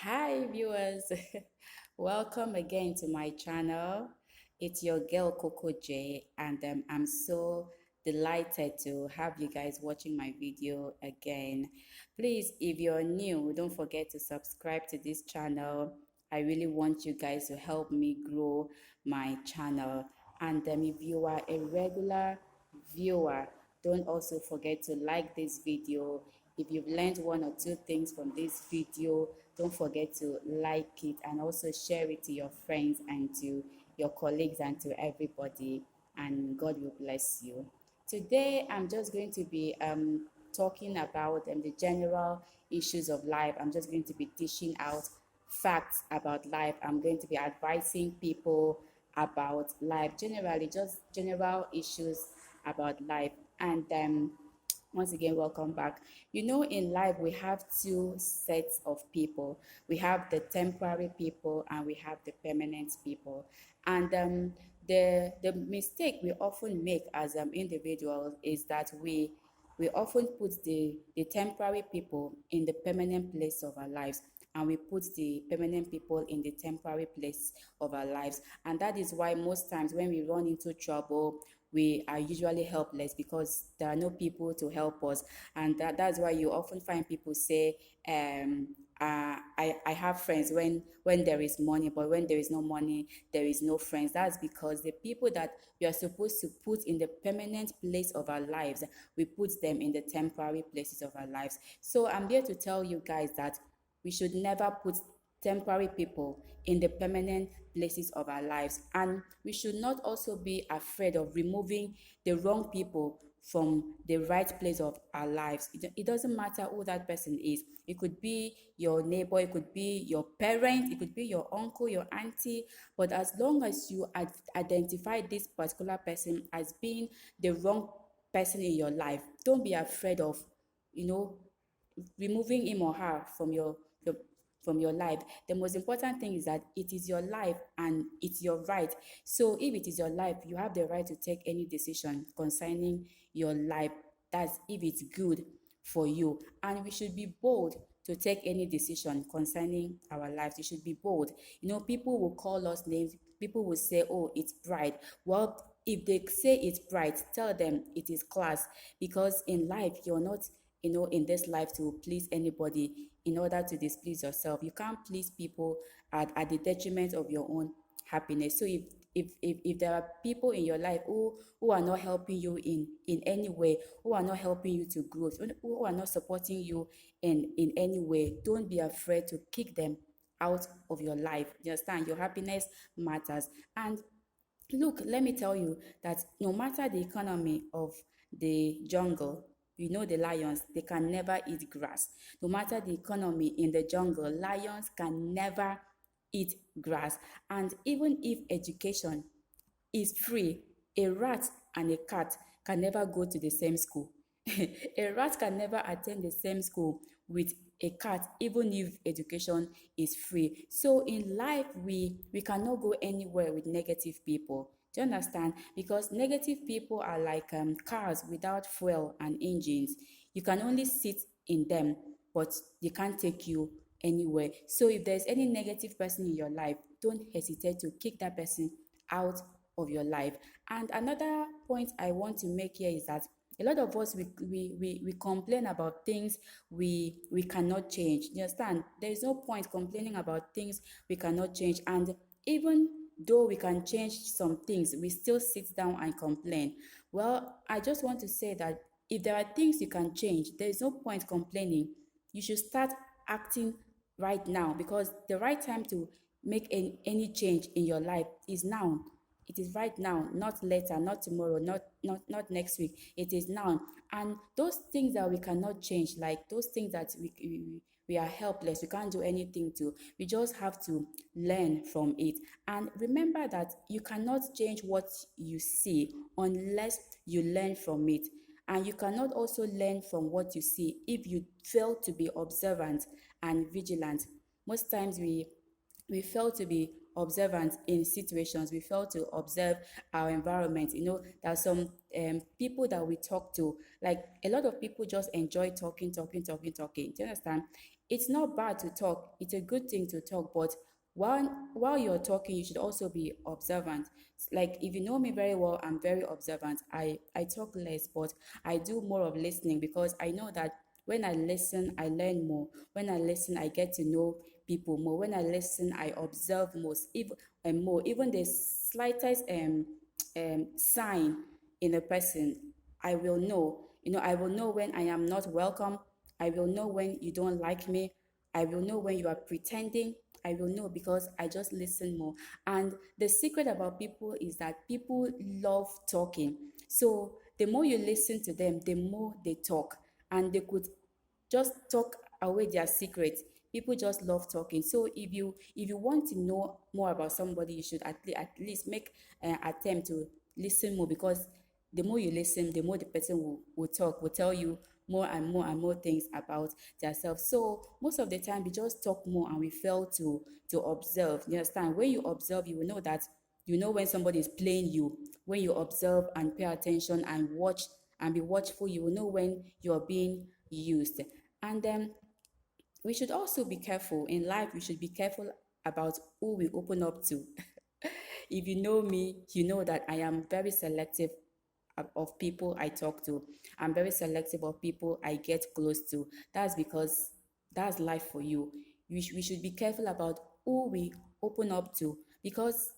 Hi viewers, welcome again to my channel. It's your girl Coco J, and I'm so delighted to have you guys watching my video again. Please, if you're new, don't forget to subscribe to this channel. I really want you guys to help me grow my channel. And if you are a regular viewer, don't also forget to like this video. If you've learned one or two things from this video, don't forget to like it and also share it to your friends and to your colleagues and to everybody, and God will bless you. Today I'm just going to be talking about the general issues of life. I'm just going to be dishing out facts about life. I'm going to be advising people about life, generally just general issues about life. And once again, welcome back. You know, in life, we have two sets of people. We have the temporary people and we have the permanent people. And the mistake we often make as individuals is that we often put the temporary people in the permanent place of our lives, and we put the permanent people in the temporary place of our lives. And that is why most times when we run into trouble, we are usually helpless because there are no people to help us. And that's why you often find people say, I have friends when there is money, but when there is no money, there is no friends. That's because the people that we are supposed to put in the permanent place of our lives, we put them in the temporary places of our lives. So I'm here to tell you guys that we should never put temporary people in the permanent places of our lives. And we should not also be afraid of removing the wrong people from the right place of our lives. It doesn't matter who that person is. It could be your neighbor, it could be your parent, it could be your uncle, your auntie. But as long as you identify this particular person as being the wrong person in your life, don't be afraid of, you know, removing him or her your from your life. The most important thing is that it is your life and it's your right. So if it is your life, you have the right to take any decision concerning your life. That's if it's good for you. And we should be bold to take any decision concerning our lives. We should be bold. You know, people will call us names. People will say, oh, it's pride. Well, if they say it's pride, tell them it is class. Because in life, you're not, in this life to please anybody in order to displease yourself. You can't please people at the detriment of your own happiness. So if there are people in your life who are not helping you in any way, who are not helping you to grow, who are not supporting you in any way, don't be afraid to kick them out of your life. You understand? Your happiness matters. And look, let me tell you that no matter the economy of the jungle, the lions, they can never eat grass. No matter the economy in the jungle, lions can never eat grass. And even if education is free, a rat and a cat can never go to the same school. A rat can attend the same school with a cat, even if education is free. So in life, we cannot go anywhere with negative people. Do you understand? Because negative people are like cars without fuel and engines. You can only sit in them, but they can't take you anywhere. So if there's any negative person in your life, don't hesitate to kick that person out of your life. And another point I want to make here is that a lot of us we complain about things we cannot change. You understand? There is no point complaining about things we cannot change. And even though we can change some things, we still sit down and complain. Well, I just want to say that if there are things you can change, there is no point complaining. You should start acting right now, because the right time to make any change in your life is now. It is right now, not later, not tomorrow, not next week. It is now. And those things that we cannot change, like those things that we are helpless, we can't do anything to, we just have to learn from it. And remember that you cannot change what you see unless you learn from it. And you cannot also learn from what you see if you fail to be observant and vigilant. Most times we fail to be observant in situations. We fail to observe our environment. There are some people that we talk to, like a lot of people just enjoy talking. Do you understand? it's not bad to talk. It's a good thing to talk, but while you're talking, you should also be observant. Like if you know me very well, I'm very observant. I talk less, but I do more of listening because I know that when I listen, I learn more. When I listen, I get to know people more. When I listen, I observe most, even and more. Even the slightest sign in a person, I will know. I will know when I am not welcome. I will know when you don't like me. I will know when you are pretending. I will know because I just listen more. And the secret about people is that people love talking. So the more you listen to them, the more they talk. And they could just talk away their secrets. People just love talking. So if you want to know more about somebody, you should at least make an attempt to listen more, because the more you listen, the more the person will talk, will tell you more and more and more things about themselves. So most of the time we just talk more and we fail to observe. You understand? When you observe, you will know that you know when somebody is playing you. When you observe and pay attention and watch and be watchful, you will know when you're being used. And then we should also be careful in life. We should be careful about who we open up to. If you know me, you know that I am very selective of people I talk to. I'm very selective of people I get close to. That's because that's life for you. We should be careful about who we open up to, because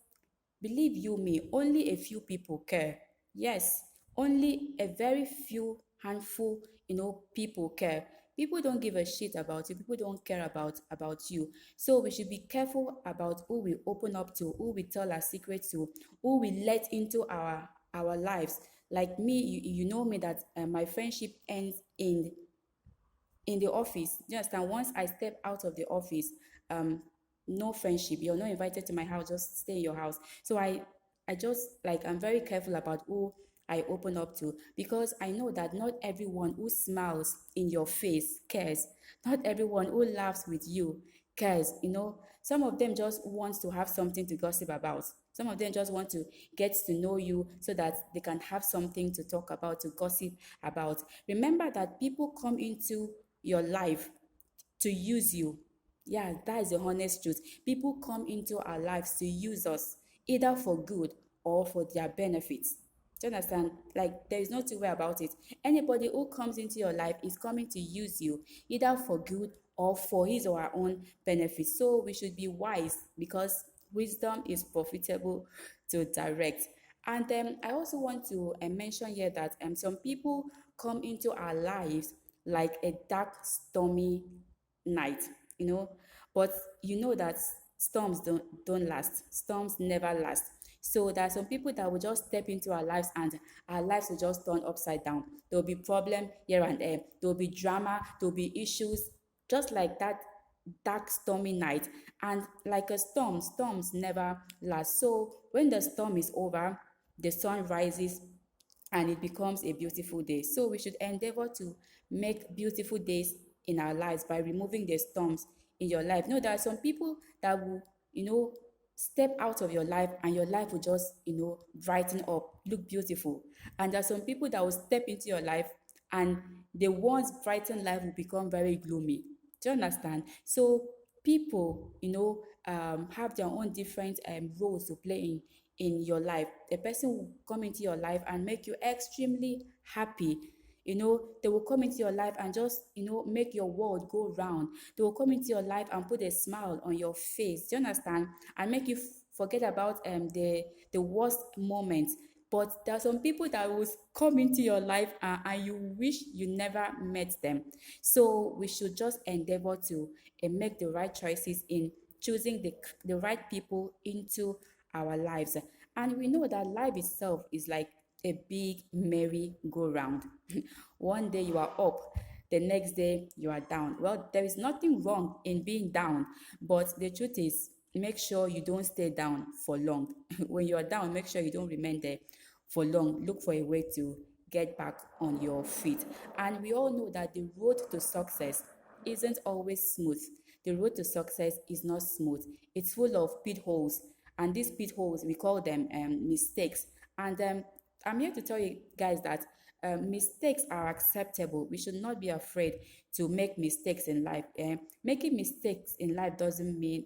believe you me, only a few people care. Yes, only a very few handful, people care. People don't give a shit about you. People don't care about you. So we should be careful about who we open up to, who we tell our secrets to, who we let into our lives. Like me, you know me that my friendship ends in the office. Do you understand? Once I step out of the office, um, no friendship. You're not invited to my house. Just stay in your house. So I just like I'm very careful about who I open up to, because I know that not everyone who smiles in your face cares. Not everyone who laughs with you cares. Some of them just want to have something to gossip about. Some of them just want to get to know you so that they can have something to talk about, to gossip about. Remember that people come into your life to use you. Yeah, that is the honest truth. People come into our lives to use us, either for good or for their benefits. Do you understand? Like, there is no two way about it. Anybody who comes into your life is coming to use you, either for good or for his or her own benefit. So we should be wise, because wisdom is profitable to direct. And I also want to mention here that some people come into our lives like a dark, stormy night, you know. But you know that storms don't last. Storms never last. So there are some people that will just step into our lives and our lives will just turn upside down. There will be problem here and there. There will be drama. There will be issues, just like that dark stormy night. And like a storm, storms never last. So when the storm is over, the sun rises and it becomes a beautiful day. So we should endeavor to make beautiful days in our lives by removing the storms in your life. There are some people that will, step out of your life and your life will just, brighten up, look beautiful. And there are some people that will step into your life and the once brightened life will become very gloomy. Do you understand? So people, have their own different roles to play in your life. A person will come into your life and make you extremely happy. They will come into your life and just, make your world go round. They will come into your life and put a smile on your face. Do you understand? And make you forget about the worst moments. But there are some people that will come into your life and you wish you never met them. So we should just endeavor to make the right choices in choosing the right people into our lives. And we know that life itself is like a big merry-go-round. One day you are up, the next day you are down. Well, there is nothing wrong in being down, but the truth is, make sure you don't stay down for long. When you are down, make sure you don't remain there for long. Look for a way to get back on your feet. And we all know that the road to success isn't always smooth. The road to success is not smooth. It's full of pitfalls, and these pitfalls we call them mistakes. And I'm here to tell you guys that mistakes are acceptable. We should not be afraid to make mistakes in life. Making mistakes in life doesn't mean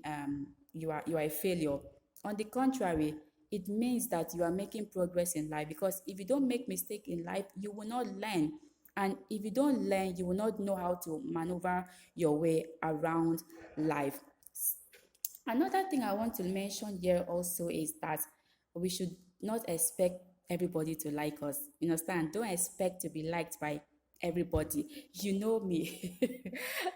you are a failure. On the contrary, it means that you are making progress in life, because if you don't make mistake in life, you will not learn. And if you don't learn, you will not know how to maneuver your way around life. Another thing I want to mention here also is that we should not expect everybody to like us. You understand? Don't expect to be liked by everybody. You know me.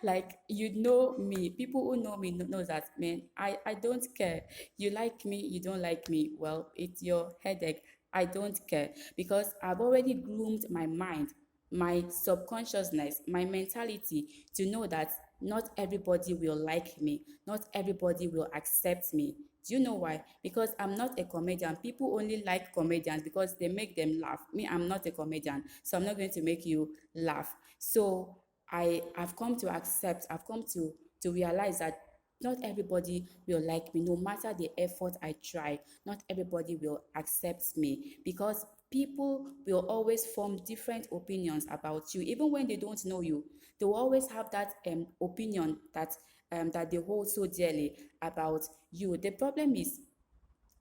Like, you know me. People who know me know that, man, I don't care. You like me, you don't like me. Well, it's your headache. I don't care, because I've already groomed my mind, my subconsciousness, my mentality to know that not everybody will like me, not everybody will accept me. Do you know why? Because I'm not a comedian. People only like comedians because they make them laugh. Me, I'm not a comedian, so I'm not going to make you laugh. So I've come to accept, I've come to realize that not everybody will like me, no matter the effort I try. Not everybody will accept me, because people will always form different opinions about you, even when they don't know you. They will always have that opinion that they hold so dearly about you. The problem is,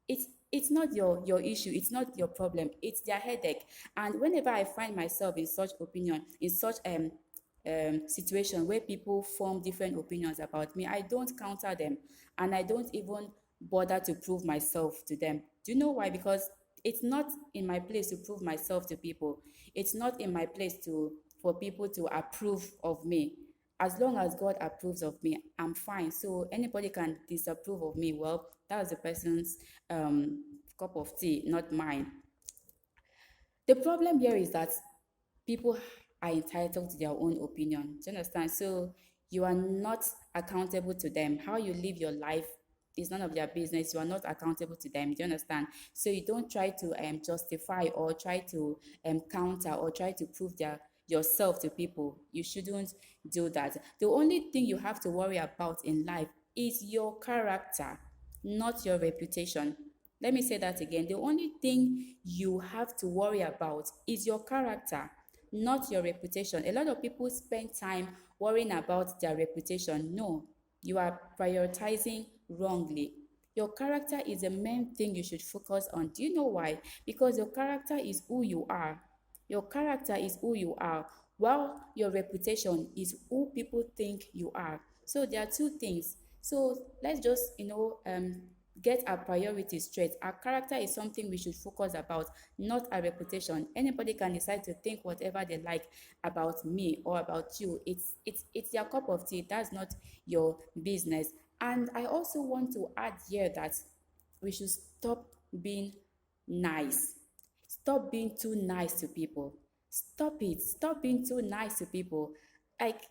it's not your issue, it's not your problem, it's their headache. And whenever I find myself in such opinion, in such situation where people form different opinions about me, I don't counter them, and I don't even bother to prove myself to them. Do you know why? Because it's not in my place to prove myself to people. It's not in my place to for people to approve of me. As long as God approves of me, I'm fine. So anybody can disapprove of me. Well, that's the person's cup of tea, not mine. The problem here is that people are entitled to their own opinion. Do you understand? So you are not accountable to them. How you live your life is none of their business. You are not accountable to them. Do you understand? So you don't try to justify or try to counter or try to prove yourself to people. You shouldn't do that. The only thing you have to worry about in life is your character, not your reputation. Let me say that again. The only thing you have to worry about is your character, not your reputation. A lot of people spend time worrying about their reputation. No, you are prioritizing wrongly. Your character is the main thing you should focus on. Do you know why? Because your character is who you are. Your character is who you are, while your reputation is who people think you are. So there are two things. So let's just, get our priorities straight. Our character is something we should focus about, not our reputation. Anybody can decide to think whatever they like about me or about you. It's their cup of tea. That's not your business. And I also want to add here that we should stop being nice. Stop being too nice to people. Stop it. Stop being too nice to people. Like,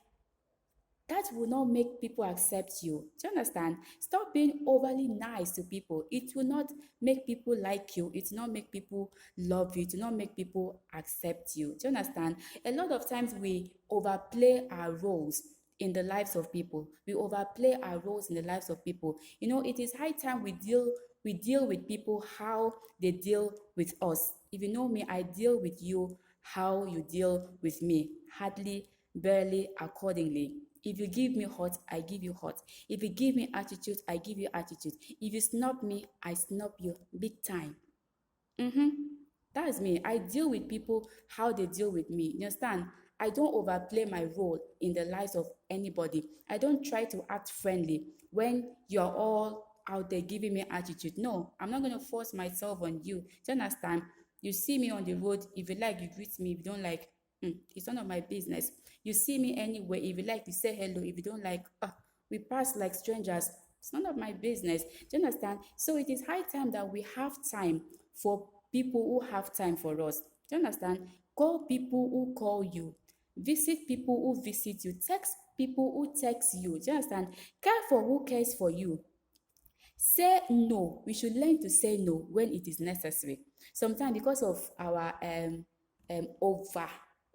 that will not make people accept you. Do you understand? Stop being overly nice to people. It will not make people like you. It will not make people love you. It will not make people accept you. Do you understand? A lot of times we overplay our roles in the lives of people. We overplay our roles in the lives of people. It is high time we deal with people how they deal with us. If you know me, I deal with you how you deal with me. Hardly, barely, accordingly. If you give me hot, I give you hot. If you give me attitude, I give you attitude. If you snub me, I snub you big time. Mm-hmm. That's me. I deal with people how they deal with me. You understand? I don't overplay my role in the lives of anybody. I don't try to act friendly when you're all out there giving me attitude. No, I'm not going to force myself on you. Do you understand? You see me on the road. If you like, you greet me. If you don't like, it's none of my business. You see me anywhere. If you like, you say hello. If you don't like, we pass like strangers. It's none of my business. Do you understand? So it is high time that we have time for people who have time for us. Do you understand? Call people who call you. Visit people who visit you. Text people who text you. Do you understand? Care for who cares for you. Say no. We should learn to say no when it is necessary. Sometimes because of our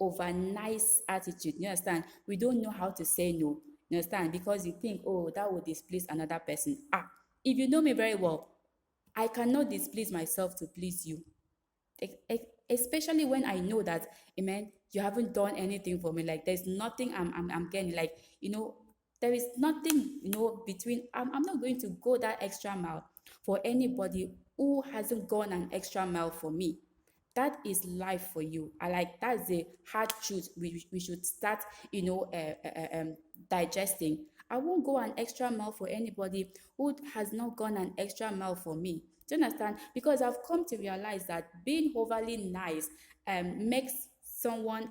over nice attitude, you understand, we don't know how to say no. You understand? Because you think, oh, that would displease another person. If you know me very well, I cannot displease myself to please you. especially when I know that, amen, you haven't done anything for me. Like there's nothing I'm getting. Like, there is nothing, between. I'm not going to go that extra mile for anybody who hasn't gone an extra mile for me. That is life for you. I like that's the hard truth we should start, digesting. I won't go an extra mile for anybody who has not gone an extra mile for me. Do you understand? Because I've come to realize that being overly nice makes someone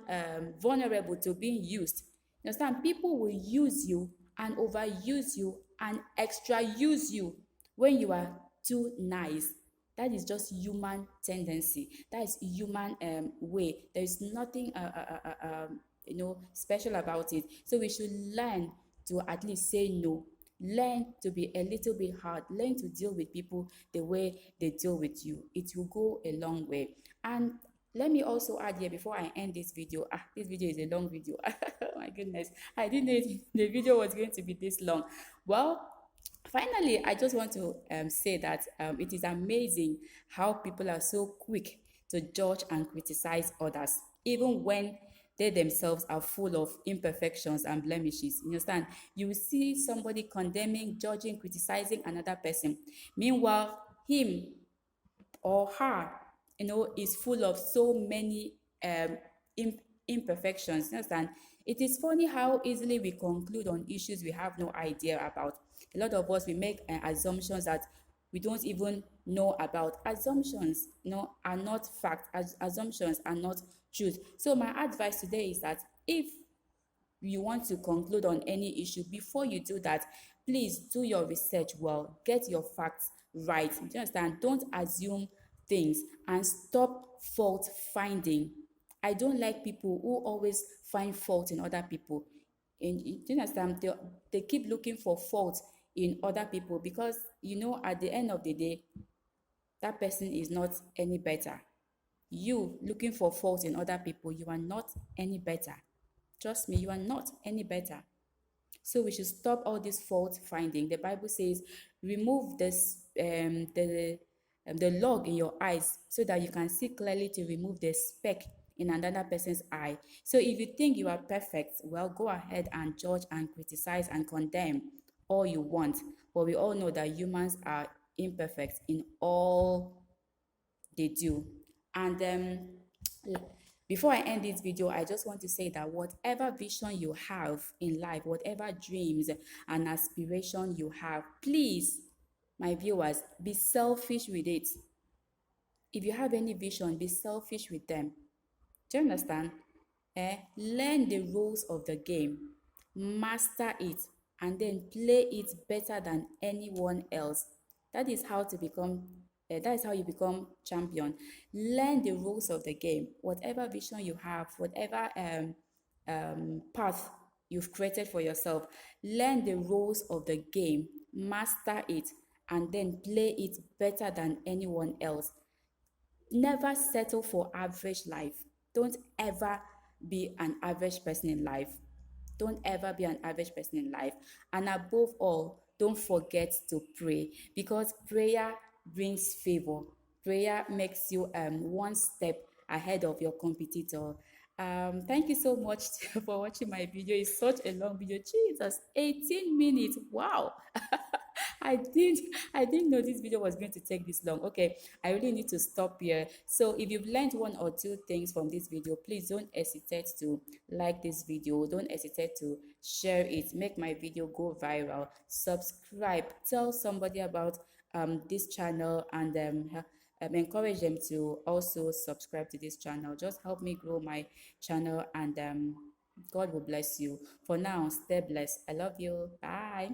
vulnerable to being used. You understand? People will use you and overuse you and extra use you when you are too nice. That is just human tendency. That is human way. There is nothing special about it. So we should learn to at least say no. Learn to be a little bit hard. Learn to deal with people the way they deal with you. It will go a long way. And let me also add here before I end this video. This video is a long video. Oh my goodness. I didn't know the video was going to be this long. Well, finally, I just want to say that it is amazing how people are so quick to judge and criticize others, even when they themselves are full of imperfections and blemishes. You understand? You will see somebody condemning, judging, criticizing another person. Meanwhile, him or her, is full of so many imperfections. You understand? It is funny how easily we conclude on issues we have no idea about. A lot of us, we make assumptions that we don't even know about. Assumptions, are not fact. Assumptions are not truth. So my advice today is that if you want to conclude on any issue, before you do that, please do your research well. Get your facts right. Do you understand? Don't assume things and stop fault finding. I don't like people who always find fault in other people. Do you understand? They keep looking for fault in other people because, at the end of the day, that person is not any better. You looking for fault in other people, you are not any better. Trust me, you are not any better. So we should stop all this fault finding. The Bible says, remove the log in your eyes so that you can see clearly to remove the speck in another person's eye. So if you think you are perfect, well, go ahead and judge and criticize and condemn all you want. But we all know that humans are imperfect in all they do. And before I end this video, I just want to say that whatever vision you have in life, whatever dreams and aspiration you have, please, my viewers, be selfish with it. If you have any vision, be selfish with them. Do you understand? Learn the rules of the game, master it, and then play it better than anyone else. That is how to become. That is how you become champion. Learn the rules of the game. Whatever vision you have, whatever path you've created for yourself, learn the rules of the game, master it, and then play it better than anyone else. Never settle for average life. Don't ever be an average person in life. Don't ever be an average person in life. And above all, don't forget to pray, because prayer brings favor. Prayer makes you one step ahead of your competitor. Thank you so much for watching my video. It's such a long video. Jesus, 18 minutes. Wow. I didn't know this video was going to take this long. Okay, I really need to stop here. So if you've learned one or two things from this video, please don't hesitate to like this video. Don't hesitate to share it. Make my video go viral. Subscribe. Tell somebody about this channel, and encourage them to also subscribe to this channel. Just help me grow my channel, and God will bless you. For now, stay blessed. I love you. Bye.